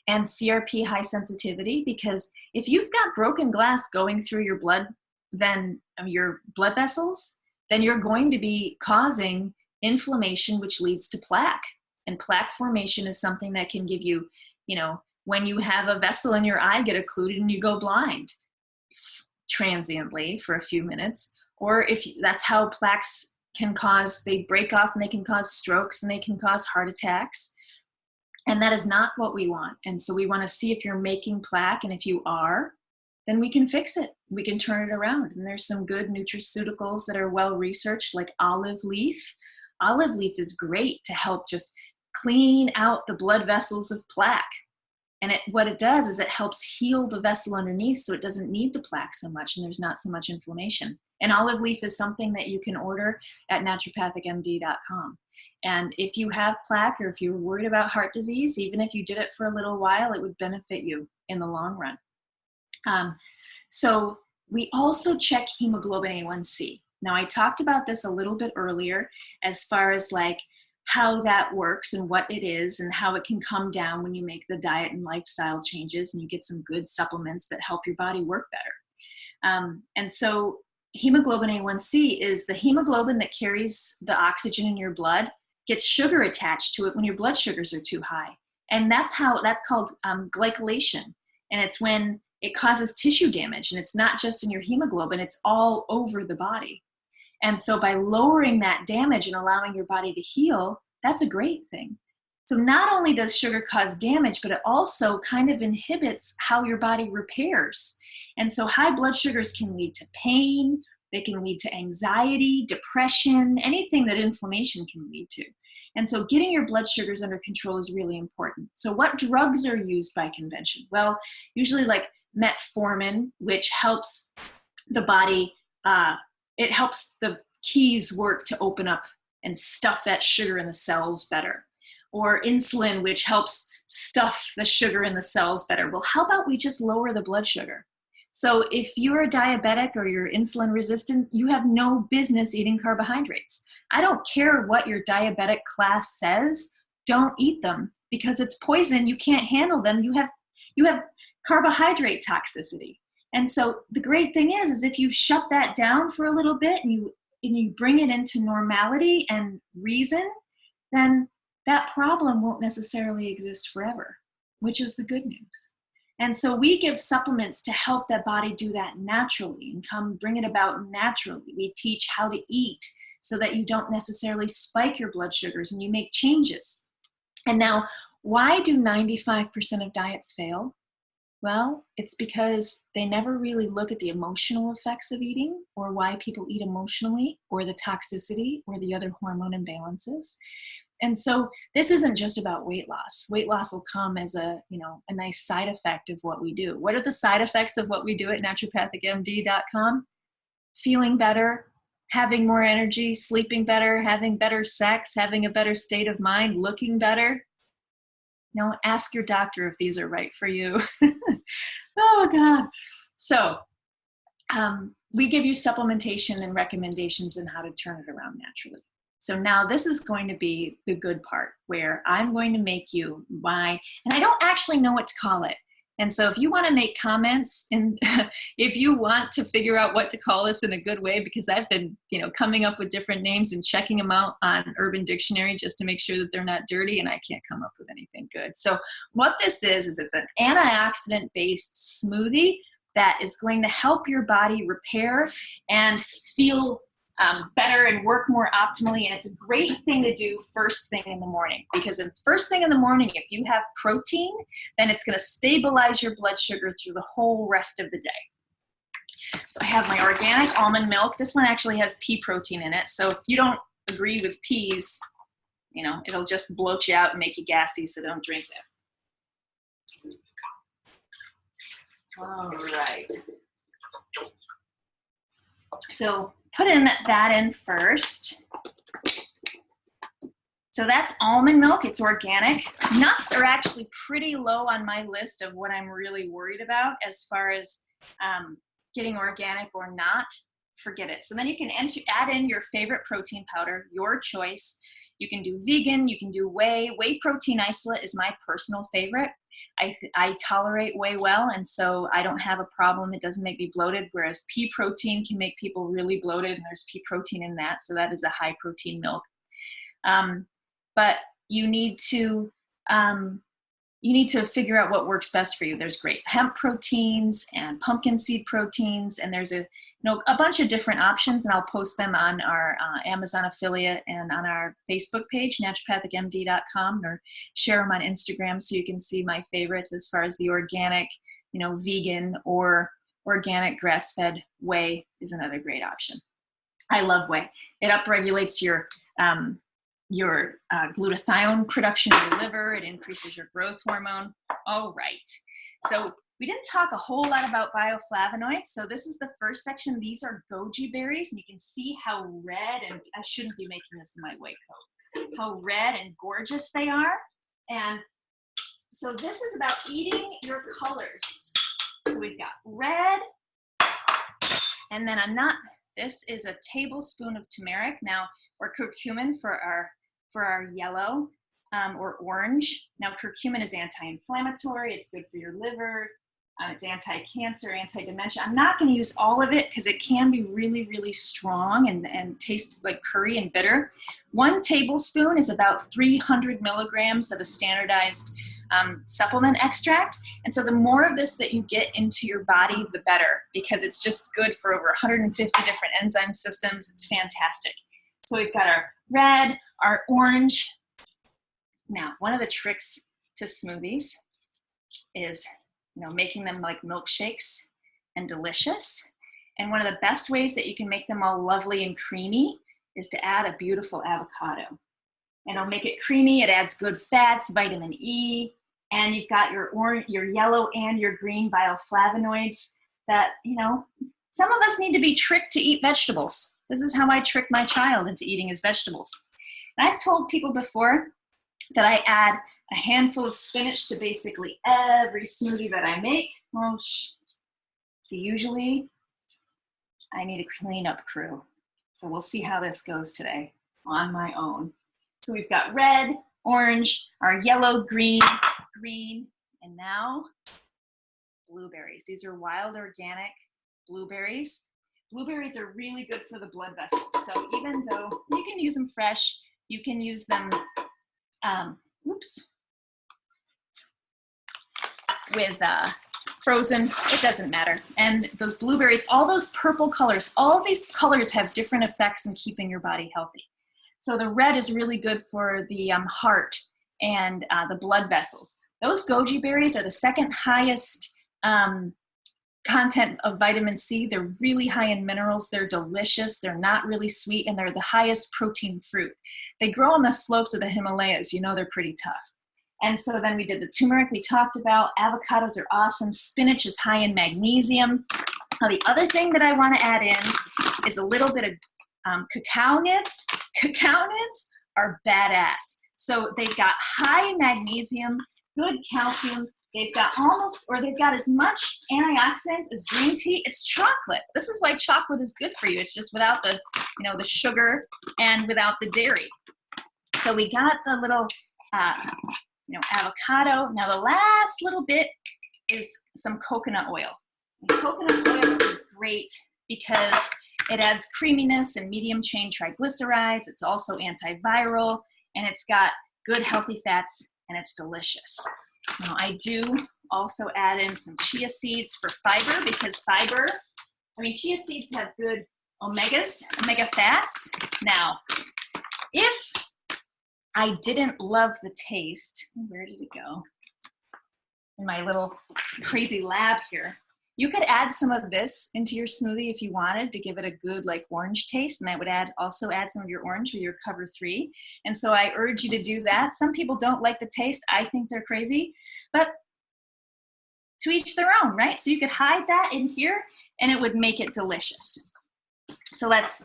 and CRP high sensitivity, because if you've got broken glass going through your blood, then your blood vessels, then you're going to be causing inflammation, which leads to plaque. And plaque formation is something that can give you, when you have a vessel in your eye get occluded and you go blind. transiently for a few minutes, or if that's how plaques can cause, they break off and they can cause strokes and they can cause heart attacks. And that is not what we want. And so we want to see if you're making plaque, and if you are, then we can fix it. We can turn it around. And there's some good nutraceuticals that are well researched, like olive leaf. Olive leaf is great to help just clean out the blood vessels of plaque. And what it does is it helps heal the vessel underneath, so it doesn't need the plaque so much and there's not so much inflammation. And olive leaf is something that you can order at naturopathicmd.com. And if you have plaque, or if you're worried about heart disease, even if you did it for a little while, it would benefit you in the long run. So we also check hemoglobin A1c. Now, I talked about this a little bit earlier as far as like how that works and what it is and how it can come down when you make the diet and lifestyle changes and you get some good supplements that help your body work better. And so hemoglobin A1c is the hemoglobin that carries the oxygen in your blood, gets sugar attached to it when your blood sugars are too high. And that's called glycation. And it's when it causes tissue damage, and it's not just in your hemoglobin, it's all over the body. And so by lowering that damage and allowing your body to heal, that's a great thing. So not only does sugar cause damage, but it also kind of inhibits how your body repairs. And so high blood sugars can lead to pain, they can lead to anxiety, depression, anything that inflammation can lead to. And so getting your blood sugars under control is really important. So what drugs are used by convention? Well, usually like metformin, which helps the body, it helps the keys work to open up and stuff that sugar in the cells better. Or insulin, which helps stuff the sugar in the cells better. Well, how about we just lower the blood sugar? So if you're a diabetic or you're insulin resistant, you have no business eating carbohydrates. I don't care what your diabetic class says, don't eat them because it's poison. You can't handle them. You have carbohydrate toxicity. And so the great thing is if you shut that down for a little bit and you bring it into normality and reason, then that problem won't necessarily exist forever, which is the good news. And so we give supplements to help that body do that naturally and come bring it about naturally. We teach how to eat so that you don't necessarily spike your blood sugars and you make changes. And now, why do 95% of diets fail? Well, it's because they never really look at the emotional effects of eating, or why people eat emotionally, or the toxicity, or the other hormone imbalances. And so this isn't just about weight loss. Weight loss will come as a nice side effect of what we do. What are the side effects of what we do at naturopathicmd.com? Feeling better, having more energy, sleeping better, having better sex, having a better state of mind, looking better. Now, ask your doctor if these are right for you. Oh, God. So we give you supplementation and recommendations on how to turn it around naturally. So now this is going to be the good part where I'm going to make you and I don't actually know what to call it. And so if you want to make comments and if you want to figure out what to call this in a good way, because I've been, coming up with different names and checking them out on Urban Dictionary just to make sure that they're not dirty, and I can't come up with anything good. So what this is it's an antioxidant-based smoothie that is going to help your body repair and feel better and work more optimally. And it's a great thing to do first thing in the morning, because first thing in the morning, if you have protein, then it's going to stabilize your blood sugar through the whole rest of the day. So I have my organic almond milk. This one actually has pea protein in it. So if you don't agree with peas, it'll just bloat you out and make you gassy, so don't drink that. All right. So put that in first. So that's almond milk. It's organic. Nuts are actually pretty low on my list of what I'm really worried about as far as getting organic or not. Forget it. So then you can add in your favorite protein powder, your choice. You can do vegan, you can do whey. Whey protein isolate is my personal favorite. I tolerate whey well, and so I don't have a problem. It doesn't make me bloated, whereas pea protein can make people really bloated, and there's pea protein in that, so that is a high protein milk. But you need to you need to figure out what works best for you. There's great hemp proteins and pumpkin seed proteins, and there's a bunch of different options, and I'll post them on our Amazon affiliate and on our Facebook page, naturopathicmd.com, or share them on Instagram so you can see my favorites as far as the organic, vegan or organic grass-fed whey is another great option. I love whey. It upregulates your glutathione production in your liver. It increases your growth hormone. All right. So we didn't talk a whole lot about bioflavonoids. So this is the first section. These are goji berries, and you can see how red, and I shouldn't be making this in my white coat, how red and gorgeous they are. And so this is about eating your colors. So we've got red, and then this is a tablespoon of turmeric now, or curcumin for our yellow or orange. Now curcumin is anti-inflammatory, it's good for your liver, it's anti-cancer, anti-dementia. I'm not going to use all of it because it can be really, really strong and taste like curry and bitter. 1 tablespoon is about 300 milligrams of a standardized supplement extract. And so the more of this that you get into your body, the better, because it's just good for over 150 different enzyme systems. It's fantastic. So we've got our red, our orange. Now, one of the tricks to smoothies is, making them like milkshakes and delicious. And one of the best ways that you can make them all lovely and creamy is to add a beautiful avocado. And it'll make it creamy. It adds good fats, vitamin E, and you've got your yellow and your green bioflavonoids that, some of us need to be tricked to eat vegetables. This is how I trick my child into eating his vegetables. And I've told people before that I add a handful of spinach to basically every smoothie that I make. Well, see, usually I need a cleanup crew. So we'll see how this goes today on my own. So we've got red, orange, our yellow, green, and now blueberries. These are wild organic blueberries. Blueberries are really good for the blood vessels. So even though you can use them fresh, you can use them, with frozen, it doesn't matter. And those blueberries, all those purple colors, all of these colors have different effects in keeping your body healthy. So the red is really good for the heart and the blood vessels. Those goji berries are the second highest content of vitamin C. They're really high in minerals. They're delicious. They're not really sweet, and they're the highest protein fruit. They grow on the slopes of the Himalayas. They're pretty tough. And so then we did the turmeric we talked about. Avocados are awesome. Spinach is high in magnesium. Now the other thing that I want to add in is a little bit of cacao nibs. Cacao nibs are badass. So they've got high magnesium, good calcium. They've got as much antioxidants as green tea. It's chocolate. This is why chocolate is good for you. It's just without the, the sugar and without the dairy. So we got the little, avocado. Now the last little bit is some coconut oil. And coconut oil is great because it adds creaminess and medium chain triglycerides. It's also antiviral, and it's got good healthy fats, and it's delicious. Now I do also add in some chia seeds for fiber, because chia seeds have good omega fats. Now, if I didn't love the taste, where did it go? In my little crazy lab here. You could add some of this into your smoothie if you wanted to give it a good orange taste, and that would also add some of your orange with your cover 3. And so I urge you to do that. Some people don't like the taste. I think they're crazy, but to each their own, right? So you could hide that in here and it would make it delicious. So let's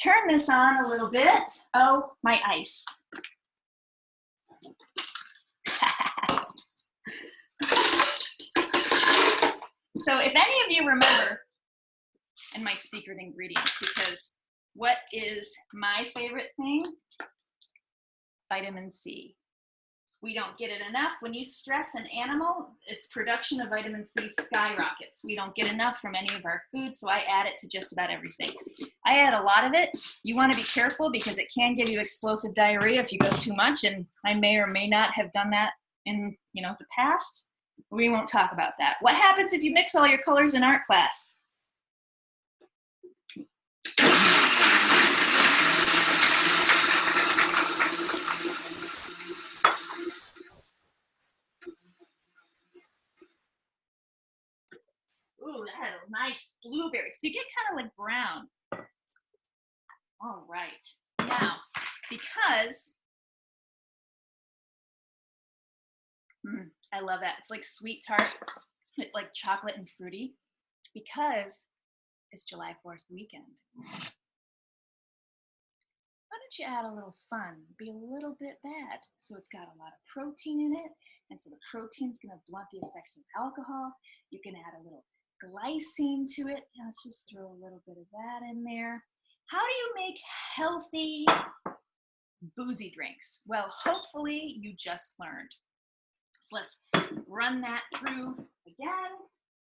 turn this on a little bit. Oh, my ice. So if any of you remember, and my secret ingredient, because what is my favorite thing? Vitamin C. We don't get it enough. When you stress an animal, its production of vitamin C skyrockets. We don't get enough from any of our food, so I add it to just about everything. I add a lot of it. You want to be careful because it can give you explosive diarrhea if you go too much, and I may or may not have done that in, you know, the past. We won't talk about that. What happens if you mix all your colors in art class? Ooh, that had a nice blueberry. So you get kind of like brown. All right. Now, because I love that. It's like sweet tart, like chocolate and fruity, because it's July 4th weekend. Why don't you add a little fun, be a little bit bad? So it's got a lot of protein in it, and so the protein's gonna blunt the effects of alcohol. You can add a little glycine to it. Now let's just throw a little bit of that in there. How do you make healthy boozy drinks? Well, hopefully you just learned. So let's run that through again.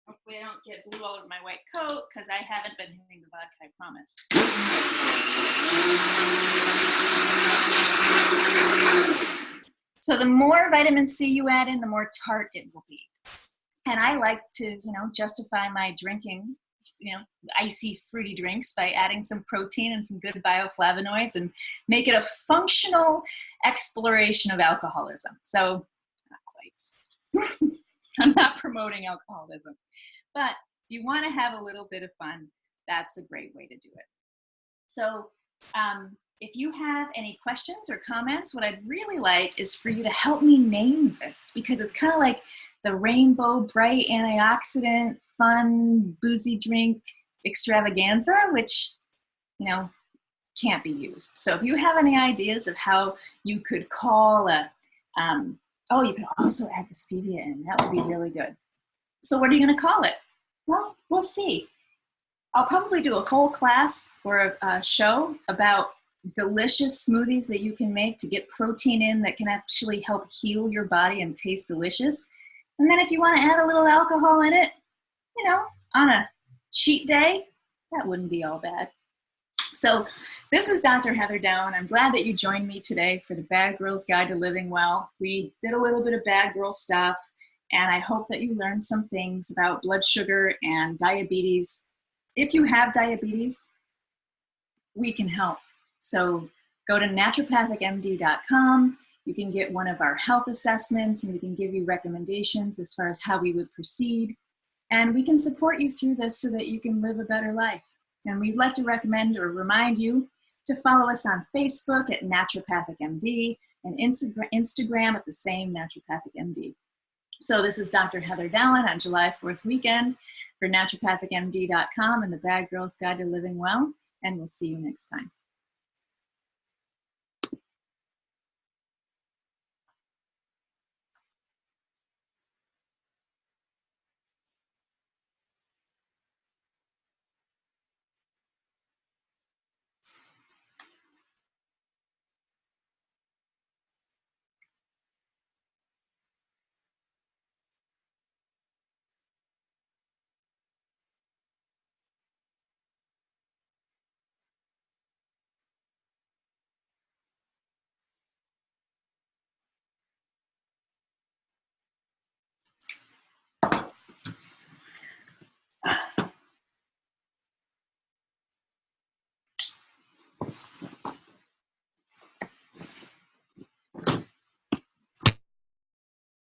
Hopefully I don't get blue all over my white coat because I haven't been hitting the vodka, I promise. So the more vitamin C you add in, the more tart it will be. And I like to, you know, justify my drinking, you know, icy fruity drinks by adding some protein and some good bioflavonoids and make it a functional exploration of alcoholism. So not quite. I'm not promoting alcoholism, but if you want to have a little bit of fun, that's a great way to do it. So if you have any questions or comments, what I'd really like is for you to help me name this, because it's kind of like the rainbow bright antioxidant fun boozy drink extravaganza, which, you know, can't be used. So if you have any ideas of how you could call a, oh, you could also add the stevia in, that would be really good. So what are you going to call it? Well, we'll see. I'll probably do a whole class or a show about delicious smoothies that you can make to get protein in that can actually help heal your body and taste delicious. And then if you want to add a little alcohol in it, you know, on a cheat day, that wouldn't be all bad. So this is Dr. Heather Dowan. I'm glad that you joined me today for the Bad Girl's Guide to Living Well. We did a little bit of bad girl stuff, and I hope that you learned some things about blood sugar and diabetes. If you have diabetes, we can help. So go to naturopathicmd.com. You can get one of our health assessments, and we can give you recommendations as far as how we would proceed. And we can support you through this so that you can live a better life. And we'd like to recommend or remind you to follow us on Facebook at Naturopathic MD and Instagram at the same Naturopathic MD. So this is Dr. Heather Dowan on July 4th weekend for naturopathicmd.com and the Bad Girl's Guide to Living Well. And we'll see you next time.